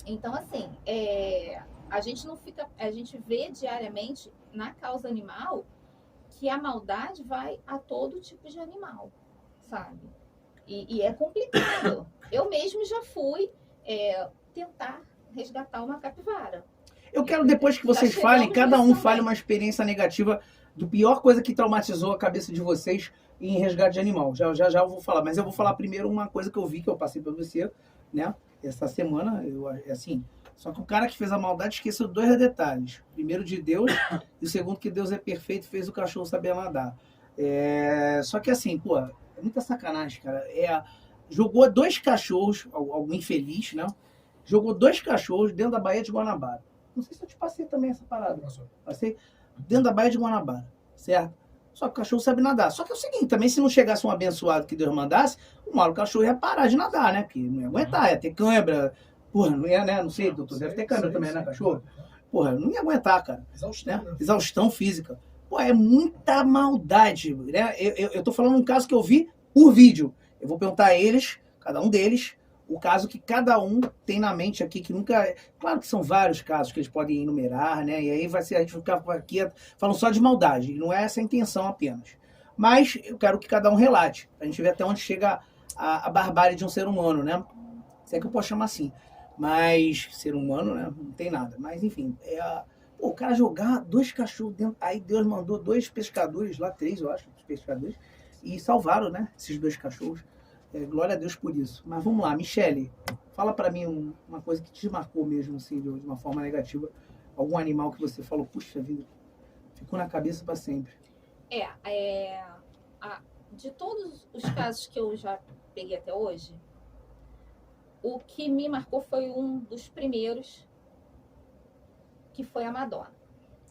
Então, assim, a gente não fica. A gente vê diariamente na causa animal que a maldade vai a todo tipo de animal, sabe? E é complicado. Eu mesmo já fui tentar resgatar uma capivara. Eu quero depois que Já vocês falem, chegamos cada nisso um fale também. uma experiência negativa do pior coisa que traumatizou a cabeça de vocês em resgate de animal. Já eu vou falar, mas eu vou falar primeiro uma coisa que eu vi, que eu passei pra você, né? Essa semana, assim, só que o cara que fez a maldade esqueceu dois detalhes. Primeiro de Deus e o segundo que Deus é perfeito e fez o cachorro saber nadar. Só que assim, pô, é muita sacanagem, cara. Jogou dois cachorros, algum infeliz, né? Jogou dois cachorros dentro da Baía de Guanabara. Não sei se eu te passei também essa parada. Passei dentro da Baía de Guanabara, certo? Só que o cachorro sabe nadar. Só que é o seguinte, também se não chegasse um abençoado que Deus mandasse, uma hora o cachorro ia parar de nadar, né? Porque não ia aguentar, ia ter câimbra. Porra, não ia, né? Não sei, doutor, deve ter câimbra também, né, cachorro? Porra, não ia aguentar, cara. Exaustão, né? Exaustão física. Pô, é muita maldade, né? Eu tô falando um caso que eu vi por vídeo. Eu vou perguntar a eles, cada um deles, o caso que cada um tem na mente aqui, que nunca... Claro que são vários casos que eles podem enumerar, né? E aí a gente ficar aqui falando só de maldade. E não é essa a intenção apenas. Mas eu quero que cada um relate. A gente ver até onde chega a barbárie de um ser humano, né? Se é que eu posso chamar assim. Mas ser humano, né? Não tem nada. Mas, enfim, o cara jogar dois cachorros dentro... Aí Deus mandou dois pescadores, lá 3, eu acho, pescadores, e salvaram, né? Esses dois cachorros. Glória a Deus por isso. Mas vamos lá, Michele, fala pra mim uma coisa que te marcou mesmo, assim, de uma forma negativa. Algum animal que você falou, puxa vida, ficou na cabeça pra sempre. De todos os casos que eu já peguei até hoje, o que me marcou foi um dos primeiros, que foi a Madonna.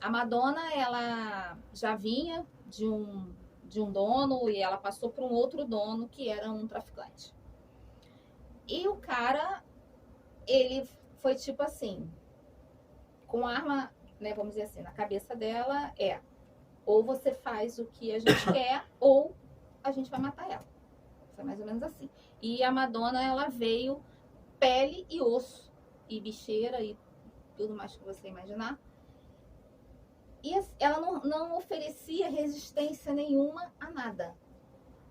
A Madonna, ela já vinha de um dono e ela passou para um outro dono que era um traficante. E o cara, ele foi tipo assim, com arma, né, vamos dizer assim, na cabeça dela ou você faz o que a gente quer ou a gente vai matar ela. Foi mais ou menos assim. E a Madonna, ela veio pele e osso e bicheira e tudo mais que você imaginar. E ela não oferecia resistência nenhuma a nada.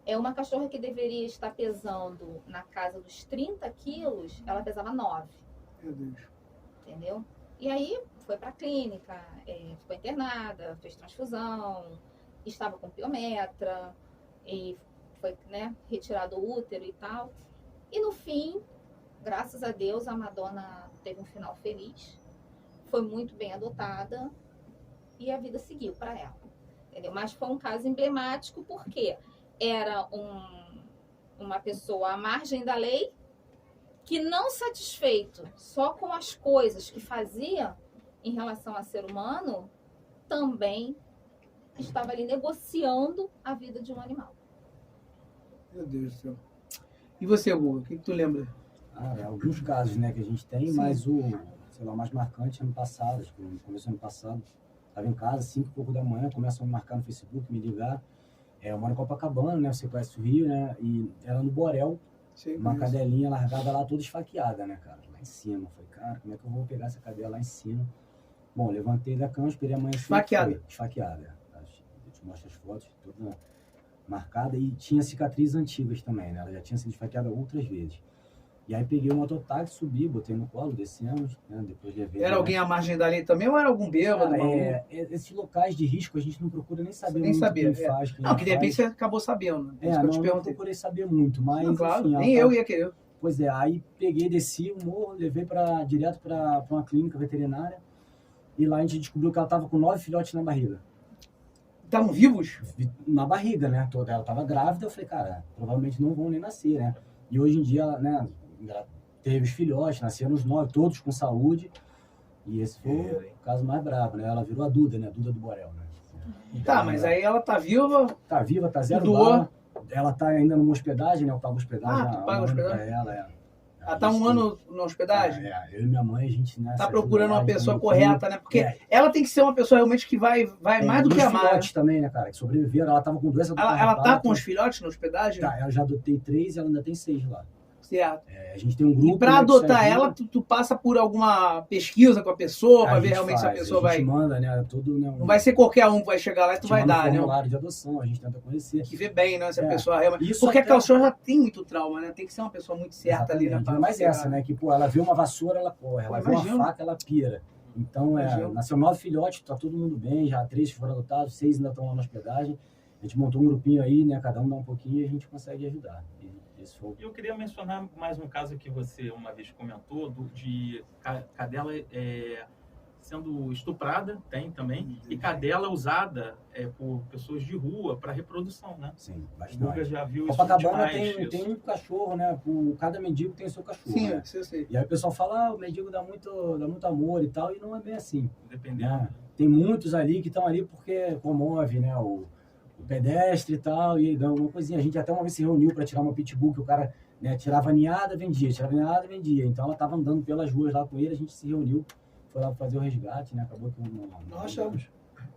É uma cachorra que deveria estar pesando na casa dos 30 quilos, ela pesava 9. Meu Deus. Entendeu? E aí foi para a clínica, ficou internada, fez transfusão, estava com piometra, e foi, né, retirado o útero e tal. E no fim, graças a Deus, a Madonna teve um final feliz, foi muito bem adotada, e a vida seguiu para ela, entendeu? Mas foi um caso emblemático porque era uma pessoa à margem da lei que, não satisfeito só com as coisas que fazia em relação a ser humano, também estava ali negociando a vida de um animal. Meu Deus do céu. E você, Hugo, o que tu lembra? Alguns casos, né, que a gente tem, mas o mais marcante ano passado, acho que no começo do ano passado, estava em casa, 5 e pouco da manhã, começam a me marcar no Facebook, me ligar. Eu moro em Copacabana, né? Você conhece o Rio, né? E ela no Borel, uma cadelinha largada lá, toda esfaqueada, né, cara? Lá em cima. Falei, cara, como é que eu vou pegar essa cadela lá em cima? Bom, levantei da cama, esperei a manhã. Esfaqueada? Esfaqueada. Eu te mostro as fotos, toda marcada. E tinha cicatrizes antigas também, né? Ela já tinha sido esfaqueada outras vezes. E aí peguei o mototáxi, subi, botei no colo, descemos, né? Depois levei... Era alguém à margem da lei também ou era algum bêbado? Esses locais de risco a gente não procura nem saber nem muito saber, quem faz. Não, que de repente você acabou sabendo. Né? Não procurei saber muito, mas... Não, claro, enfim, nem eu ia querer. Pois aí peguei, desci o morro, levei direto para uma clínica veterinária, e lá a gente descobriu que ela estava com 9 filhotes na barriga. Estavam vivos? Na barriga, né? Ela estava grávida, eu falei, cara, provavelmente não vão nem nascer, né? E hoje em dia, né, ela teve os filhotes, nasceram os 9, todos com saúde, e esse foi o caso mais brabo, né? Ela virou a Duda, né? Duda do Borel, né? Tá, mas aí ela tá viva? Tá viva, tá zero bala. Ela tá ainda numa hospedagem, né? Eu pago hospedagem. Tu paga hospedagem? Pra ela, Ela tá um ano na hospedagem? Eu e minha mãe, a gente... Né, tá procurando uma pessoa correta, né? Porque ela tem que ser uma pessoa realmente que vai mais do que amar. Os filhotes também, né, cara? Que sobreviveram. Ela tava com doença do Ela tá com os filhotes na hospedagem? Tá, eu já adotei 3 e ela ainda tem 6 lá. Certo. A gente tem um grupo... E pra né, que se adotar ajuda. ela, tu passa por alguma pesquisa com a pessoa, pra ver gente realmente se a faz, pessoa vai... gente manda, né, todo, né, Não vai ser qualquer um que vai chegar lá e tu vai dar, um né? formulário de adoção, a gente tenta conhecer. Que vê bem, né? Se a É. pessoa realmente... Isso Porque até- a cachorra já tem muito trauma, né? Tem que ser uma pessoa muito certa ali, né? Exatamente. Mas essa, né? Que, pô, ela vê uma vassoura, ela corre. Ela vê Imagino. uma faca, ela pira. Então, Imagino. nasceu 9 filhotes, tá todo mundo bem, já 3 foram adotados, 6 ainda estão lá na hospedagem. A gente montou um grupinho aí, né? Cada um dá um pouquinho e a gente consegue ajudar. E esse foi... Eu queria mencionar mais um caso que você uma vez comentou, de cadela sendo estuprada, tem também, e cadela usada por pessoas de rua para reprodução, né? Sim, O Guga bastante. já viu isso Copacabana demais. tem um cachorro, né? Cada mendigo tem o seu cachorro. Sim, né? isso eu sei. E aí o pessoal fala, o mendigo dá muito amor e tal, e não é bem assim. Dependendo. Né? Tem muitos ali que estão ali porque comove, né? O pedestre e tal, e dá alguma coisinha. A gente até uma vez se reuniu para tirar uma pitbull, que o cara, né, tirava a ninhada, vendia, tirava a ninhada, vendia. Então ela estava andando pelas ruas lá com ele, a gente se reuniu, foi lá fazer o resgate, né? Acabou que Nós achamos.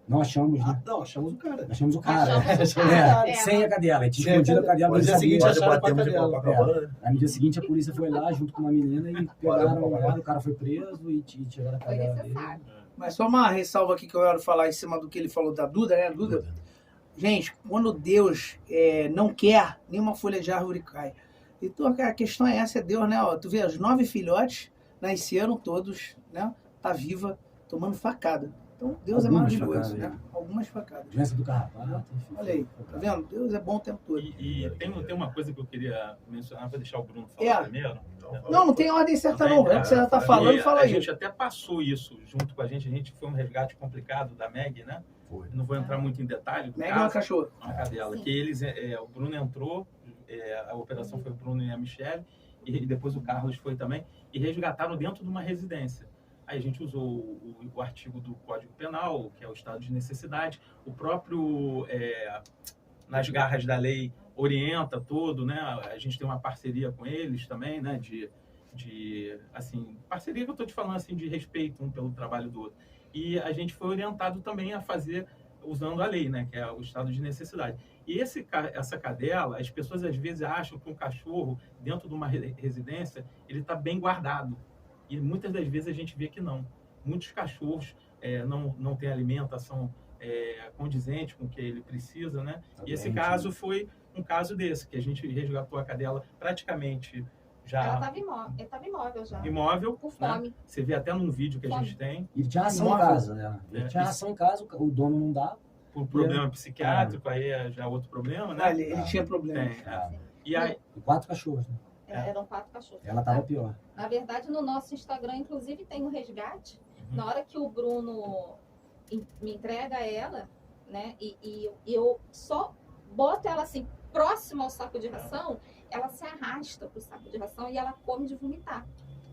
não achamos, né? Não, achamos o cara. Nós achamos o cara. Achamos o cara, Sem a cadela. A gente Sem a escondido a cadela. No dia não seguinte sabia. acharam a batemos em cadela. Copacabana, né? Aí no dia seguinte a polícia foi lá junto com uma menina e pegaram ela, o cara foi preso e tiraram a Foi cadela dele. necessário. Mas só uma ressalva aqui que eu quero falar em cima do que ele falou da Duda, né? Duda, gente, quando Deus não quer, nenhuma folha de árvore cai. Então a questão é essa, é Deus, né? Ó, tu vê, os 9 filhotes nasceram todos, né? Tá viva, tomando facada. Então Deus Algumas é maravilhoso, facadas, né? Algumas facadas. Doença do carrapato, enfim. Olha aí, tá vendo? Deus é bom o tempo todo. E tem uma coisa que eu queria mencionar, vou deixar o Bruno falar primeiro. Não tem ordem certa não. É o que você já tá falando, E fala a aí. gente até passou isso junto com a gente foi um resgate complicado da Meg, né? Foi. Não vou entrar muito em detalhe do Meg é uma caso, cachorra. uma cadela, Sim. que eles, o Bruno entrou, a operação foi o Bruno e a Michelle, e depois o Carlos foi também, e resgataram dentro de uma residência. Aí a gente usou o artigo do Código Penal, que é o estado de necessidade, o próprio, nas garras da lei, orienta todo, né? A gente tem uma parceria com eles também, né? Assim, parceria que eu estou te falando assim, de respeito um pelo trabalho do outro. E a gente foi orientado também a fazer usando a lei, né? Que é o estado de necessidade. E essa cadela, as pessoas às vezes acham que um cachorro dentro de uma residência ele está bem guardado. E muitas das vezes a gente vê que não. Muitos cachorros não têm alimentação condizente com o que ele precisa, né? E esse caso foi um caso desse, que a gente resgatou a cadela praticamente Ela já estava imóvel já. imóvel, Por né? fome. Você vê até num vídeo que a Fome. gente tem, Ele tinha ração em casa, né? Ele tinha ração em casa, o dono não dá. por problema psiquiátrico, aí já é outro problema, né? Ele tinha problema. Tem, E aí, E 4 cachorros, né? Eram 4 cachorros. Ela tava pior. Na verdade, no nosso Instagram, inclusive, tem um resgate. Na hora que o Bruno me entrega ela, né? E eu só boto ela assim, próximo ao saco de ração, ela se arrasta pro saco de ração e ela come de vomitar.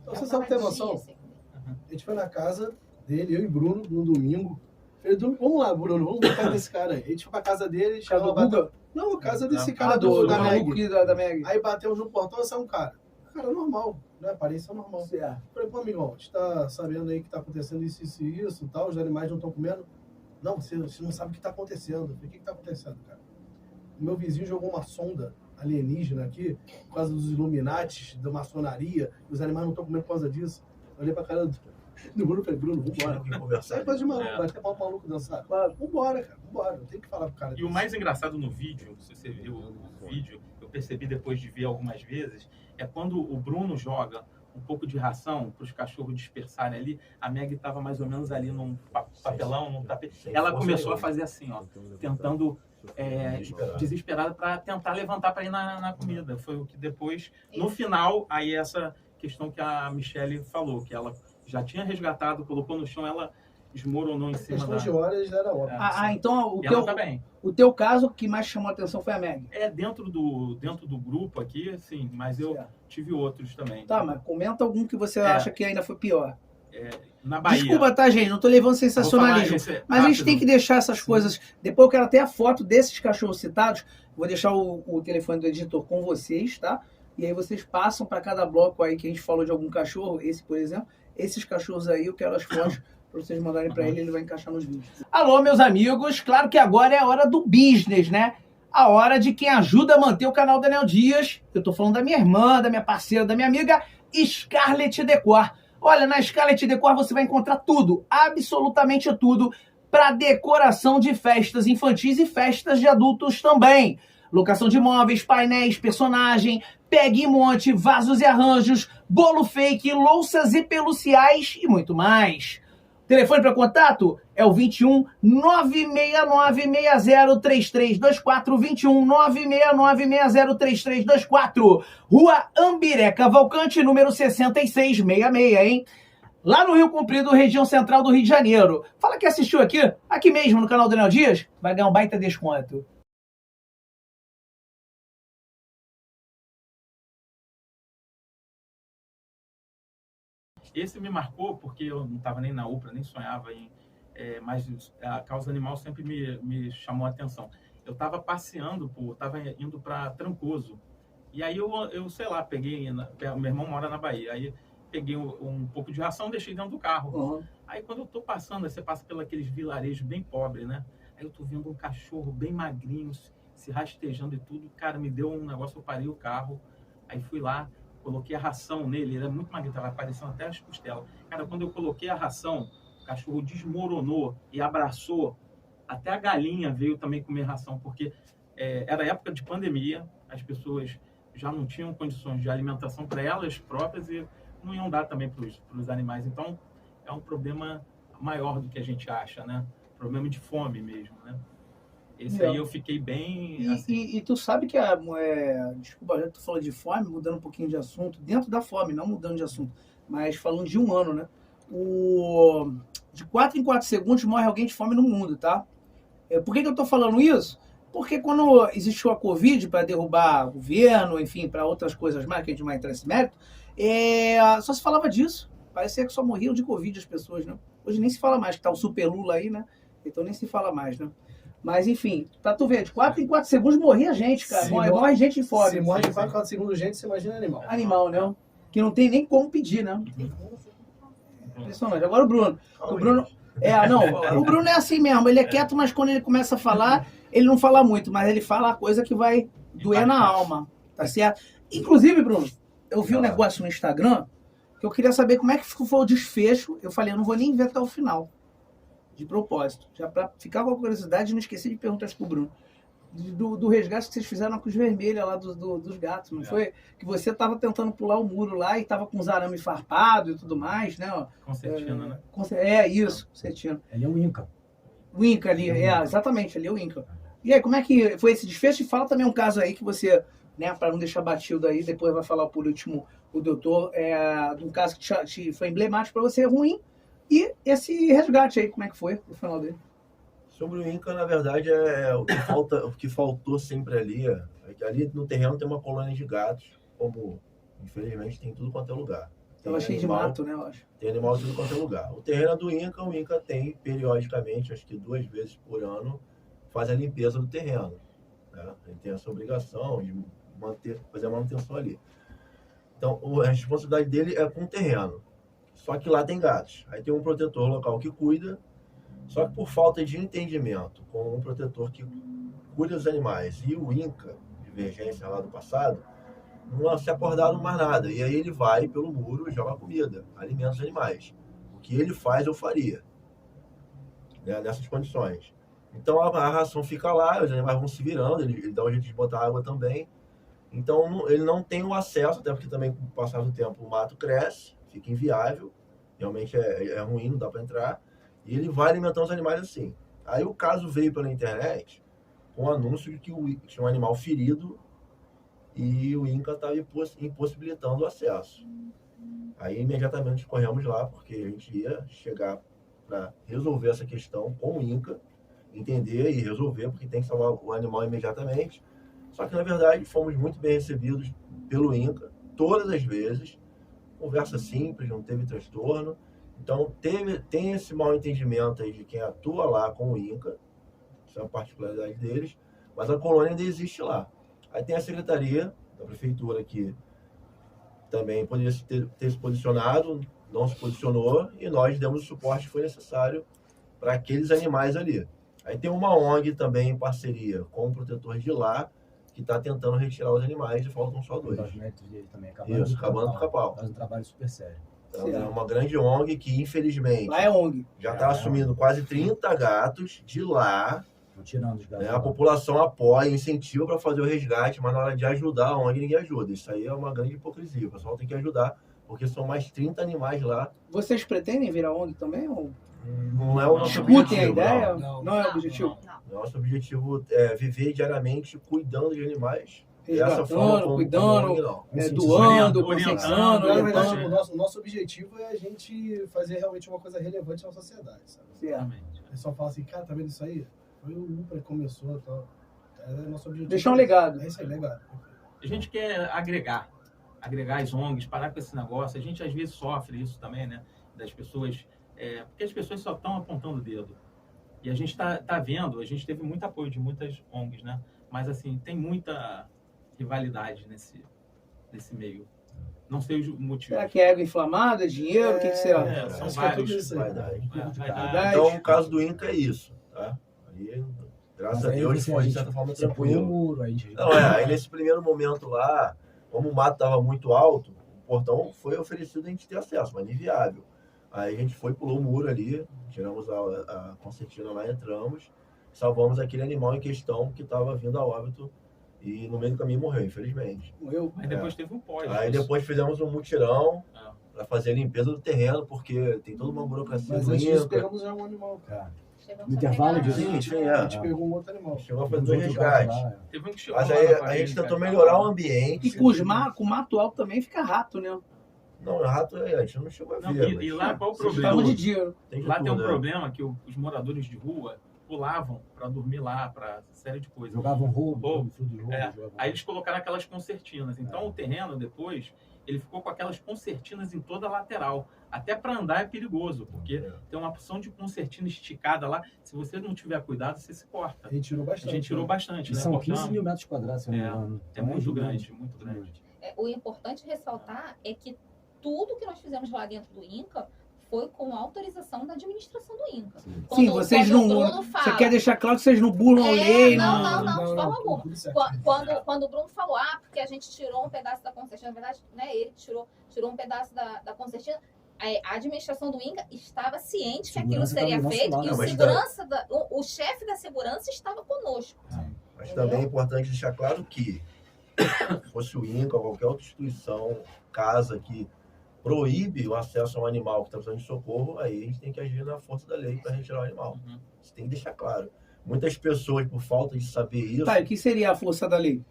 Então, Ela você sabe tava ter noção? dias sem comer. A gente foi na casa dele, eu e Bruno, no domingo. Falei, vamos lá, Bruno, vamos botar desse cara aí. A gente foi pra casa dele, Casa do chegou lá, Guga? não, a casa desse Ah, cara do da maluco Meg. da Meg. Aí batemos no portão e saiu um cara. Cara, normal, né? Aparência normal. Certo. Falei, pô, amigão, a gente tá sabendo aí que tá acontecendo isso e isso e tal, os animais não estão comendo. Não, você não sabe o que tá acontecendo. Eu falei, o que tá acontecendo, cara? O meu vizinho jogou uma sonda alienígena aqui, por causa dos Illuminatis, da maçonaria, e os animais não estão comendo por causa disso. Eu olhei pra cara do Bruno e falei, Bruno, vambora. Conversar. Sai coisa de maluco, É. vai ter pau maluco dançar. Claro, vambora, cara, vambora. Eu tenho que falar pro cara. E o mais engraçado no vídeo, se você viu o vídeo, eu percebi depois de ver algumas vezes, é quando o Bruno joga um pouco de ração para os cachorros dispersarem ali, a Meg estava mais ou menos ali num papelão, num tapete. Ela começou a fazer assim, ó, tentando, desesperada para tentar levantar para ir na comida. Foi o que depois, no final, aí essa questão que a Michelle falou, que ela já tinha resgatado, colocou no chão, ela desmoronou em Em cima questão da... de horas já era óbvio. Então E ela tá bem. o teu caso que mais chamou a atenção foi a Meg. Dentro do grupo aqui, sim, mas eu Certo. tive outros também. Tá, mas comenta algum que você acha que ainda foi pior. Na Bahia. Desculpa, tá, gente? Não tô levando Vou sensacionalismo. falar esse Mas a gente rápido. tem que deixar essas coisas. Depois eu quero até a foto desses cachorros citados. Vou deixar o telefone do editor com vocês, tá? E aí vocês passam para cada bloco aí que a gente falou de algum cachorro, esse, por exemplo. Esses cachorros aí, eu quero as fotos para vocês mandarem para ele vai encaixar nos vídeos. Alô, meus amigos. Claro que agora é a hora do business, né? a hora de quem ajuda a manter o canal Daniel Dias. Eu tô falando da minha irmã, da minha parceira, da minha amiga Scarlett Decor. Olha, na Scarlett Decor você vai encontrar tudo, absolutamente tudo, para decoração de festas infantis e festas de adultos também. Locação de móveis, painéis, personagem, pegue e monte, vasos e arranjos, bolo fake, louças e peluciais e muito mais. Telefone para contato é o 21 969 60 3324, 21 969 60 3324, Rua Ambiré Cavalcante, número 6666, hein? Lá no Rio Comprido, região central do Rio de Janeiro. Fala que assistiu aqui mesmo no canal Daniel Dias, vai ganhar um baita desconto. Esse me marcou porque eu não estava nem na UPA, nem sonhava em... mas a causa animal sempre me chamou a atenção. Eu estava passeando, estava indo para Trancoso. E aí eu sei lá, peguei... meu irmão mora na Bahia. Aí peguei um pouco de ração, deixei dentro do carro. Uhum. Aí quando eu tô passando, você passa pelos aqueles vilarejos bem pobres, né? Aí eu tô vendo um cachorro bem magrinho, se rastejando e tudo. Cara, me deu um negócio, eu parei o carro. Aí fui lá, coloquei a ração nele, ele era muito magrinho, estava aparecendo até as costelas. Cara, quando eu coloquei a ração, o cachorro desmoronou e abraçou. Até a galinha veio também comer ração, porque era época de pandemia, as pessoas já não tinham condições de alimentação para elas próprias e não iam dar também para os animais. Então, é um problema maior do que a gente acha, né? Problema de fome mesmo, né? Esse aí eu fiquei bem... E tu sabe que desculpa, já tu falou de fome, mudando um pouquinho de assunto, dentro da fome, não mudando de assunto, mas falando de um ano, né? De 4 em 4 segundos morre alguém de fome no mundo, tá? Por que eu tô falando isso? Porque quando existiu a Covid para derrubar o governo, enfim, para outras coisas mais, que a gente não vai entrar nesse mérito, só se falava disso. Parecia que só morriam de Covid as pessoas, né? Hoje nem se fala mais, que tá o Super Lula aí, né? Então nem se fala mais, né? Mas, enfim, pra tu ver, de 4 em 4 segundos morria gente, cara. Morre gente de fome. Se morre de 4 em 4 segundos gente, você imagina animal. Animal, né? Que não tem nem como pedir, né? Impressionante. Agora o Bruno. O Bruno... o Bruno é assim mesmo. Ele é quieto, mas quando ele começa a falar, ele não fala muito, mas ele fala a coisa que vai doer na alma. Tá certo? Inclusive, Bruno, eu vi um negócio no Instagram que eu queria saber como é que foi o desfecho. Eu falei, eu não vou nem ver até o final. De propósito. Já para ficar com a curiosidade, não esqueci de perguntar isso pro Bruno. Do resgate que vocês fizeram na Cruz Vermelha lá dos gatos, não foi? Que você estava tentando pular o muro lá e estava com os arames farpados e tudo mais, né? Concertina, né? Isso, concertina. Ele é o Inca. O Inca ali, exatamente, ali é o Inca. E aí, como é que foi esse desfecho? E fala também um caso aí que você, né, para não deixar batido aí, depois vai falar por último o doutor, de um caso que foi emblemático para você, ruim. E esse resgate aí, como é que foi no final dele? Sobre o Inca, na verdade, o que faltou sempre ali é que ali no terreno tem uma colônia de gatos, como infelizmente tem em tudo quanto é lugar. Tava cheio de mato, né, eu acho. Tem animal em tudo quanto é lugar. O terreno é do Inca, o Inca tem periodicamente, acho que 2 vezes por ano, faz a limpeza do terreno. Né? Ele tem essa obrigação de fazer a manutenção ali. Então, a responsabilidade dele é com o terreno. Só que lá tem gatos. Aí tem um protetor local que cuida, só que por falta de entendimento com um protetor que cuida dos animais e o Inca, divergência lá do passado, não se acordaram mais nada. E aí ele vai pelo muro e joga comida, alimenta os animais. O que ele faz, eu faria. Né, nessas condições. Então a ração fica lá, os animais vão se virando, ele dá um jeito de botar água também. Então ele não tem o acesso, até porque também com o passar do tempo o mato cresce, fica inviável, realmente é ruim, não dá para entrar, e ele vai alimentando os animais assim. Aí o caso veio pela internet com o anúncio de que tinha um animal ferido e o Inca estava impossibilitando o acesso. Aí imediatamente corremos lá, porque a gente ia chegar para resolver essa questão com o Inca, entender e resolver, porque tem que salvar o animal imediatamente. Só que, na verdade, fomos muito bem recebidos pelo Inca, todas as vezes, conversa simples, não teve transtorno. Então, tem esse mal entendimento aí de quem atua lá com o Inca, isso é uma particularidade deles, mas a colônia ainda existe lá. Aí tem a secretaria da prefeitura que também poderia ter se posicionado, não se posicionou, e nós demos o suporte que foi necessário para aqueles animais ali. Aí tem uma ONG também em parceria com o protetor de lá, que está tentando retirar os animais e faltam só 2. Os médicos dele também, Isso, acabando com o Capau. Faz um trabalho super sério. Então, é uma grande ONG que, infelizmente, Lá é ONG. já está assumindo quase 30 gatos de lá. Estão tirando os gatos. A população apoia, incentiva para fazer o resgate, mas na hora de ajudar a ONG, ninguém ajuda. Isso aí é uma grande hipocrisia. O pessoal tem que ajudar, porque são mais 30 animais lá. Vocês pretendem virar ONG também? Ou Não é o nosso discutem a objetivo, ideia? não. Não é o objetivo? Não. Nosso objetivo é viver diariamente cuidando de animais. Dessa forma, Resgatando, cuidando, ONG, não. doando, Orientando, conscientizando, Na verdade, orientando. o nosso objetivo é a gente fazer realmente uma coisa relevante na sociedade, sabe? Certo. Exatamente. O pessoal fala assim, cara, tá vendo isso aí? Foi o UPA que começou e tal. É nosso objetivo. Deixar um legado. É isso aí, legado. A gente quer agregar as ONGs, parar com esse negócio. A gente às vezes sofre isso também, né? Das pessoas, porque as pessoas só estão apontando o dedo. E a gente tá vendo, a gente teve muito apoio de muitas ONGs, né? Mas assim, tem muita rivalidade nesse meio. Não sei os motivos. Será que é água inflamada, dinheiro? O que será? São acho que é tudo vários. isso aí. Vaidade. Vaidade. Então, o caso do Inca é isso, tá? Aí, graças a Deus, foi de certa forma Você pulou o tranquilo. muro, a gente... Não, aí nesse primeiro momento lá, como o mato estava muito alto, o portão foi oferecido a gente ter acesso, mas inviável. Aí a gente foi, pulou o muro ali, tiramos a concertina lá, entramos, salvamos aquele animal em questão que estava vindo a óbito e no meio do caminho morreu, infelizmente. Morreu? Aí depois teve um pós. Aí depois fizemos um mutirão para fazer a limpeza do terreno, porque tem toda uma burocracia Mas do antes disso, Inca. pegamos já um animal. Chegamos No a intervalo pegar- de- Sim, A é. gente pegou um outro animal. Chegou a fazer Os dois outros gatos resgates. lá, Teve um que chegou Mas lá aí na a parede, gente tentou cara, melhorar o tava- ambiente. E com mato alto também fica rato, né? Não, rato a gente não chegou a Não, ver. e lá qual o Vocês problema? Tava de dia. Tem de Lá tem um tudo, né? problema que os moradores de rua pulavam para dormir lá, para série de coisas. jogavam roubo, Roubo. fruto de roubo. É. jogavam- Aí eles colocaram aquelas concertinas. Então o terreno depois ele ficou com aquelas concertinas em toda a lateral. Até para andar é perigoso, porque tem uma opção de concertina esticada lá. Se você não tiver cuidado, você se corta. A gente tirou A bastante. gente tirou né? bastante, E né? são 15 Cortamos. mil metros quadrados, se eu não me É, engano. É Então muito gigante. grande, muito grande. O importante ressaltar é que tudo que nós fizemos lá dentro do INCA foi com autorização da administração do INCA. Sim. Sim, vocês quando não. o Bruno fala, Você quer deixar claro que vocês não burlam a lei, não, de forma alguma. tudo certo. Quando o Bruno falou, porque a gente tirou um pedaço da concertina, na verdade, né, ele tirou um pedaço da concertina, a administração do INCA estava ciente que aquilo Segurança seria estava do nosso feito lado. e Não, o mas segurança, o chefe da segurança estava conosco. Mas também é importante deixar claro que, se fosse o INCA ou qualquer outra instituição, casa que proíbe o acesso a um animal que está precisando de socorro, aí a gente tem que agir na força da lei para retirar o animal. Uhum. Isso tem que deixar claro. Muitas pessoas, por falta de saber isso, Tá, e o que seria a força da lei?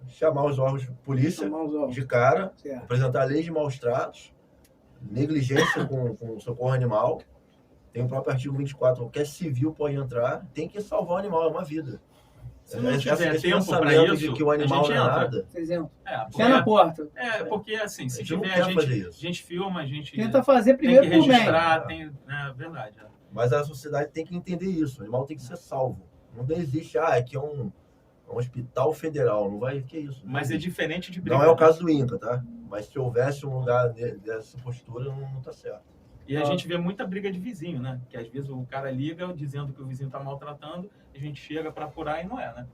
chamar os órgãos de polícia Chamar os órgãos. de cara, Certo. apresentar a lei de maus tratos, negligência com socorro animal. Tem o próprio artigo 24, qualquer civil pode entrar, tem que salvar o animal, é uma vida. Se não tiver Esse tempo para pensamento isso, de que o animal a gente não é entra. nada, Vocês entram. Pé Porque, na porta. porque assim, a se gente não tiver, quer a fazer gente isso. filma, a gente Tenta fazer tem primeiro que por bem. registrar, é verdade. Mas a sociedade tem que entender isso. O animal tem que ser salvo. Não existe, aqui é um hospital federal. Não vai, que isso? Mas é existe. diferente de Não briga. é o caso do INCA, tá? Mas se houvesse um lugar dessa postura, não tá certo. E a gente vê muita briga de vizinho, né? Que às vezes o cara liga dizendo que o vizinho tá maltratando, a gente chega para apurar e não é, né?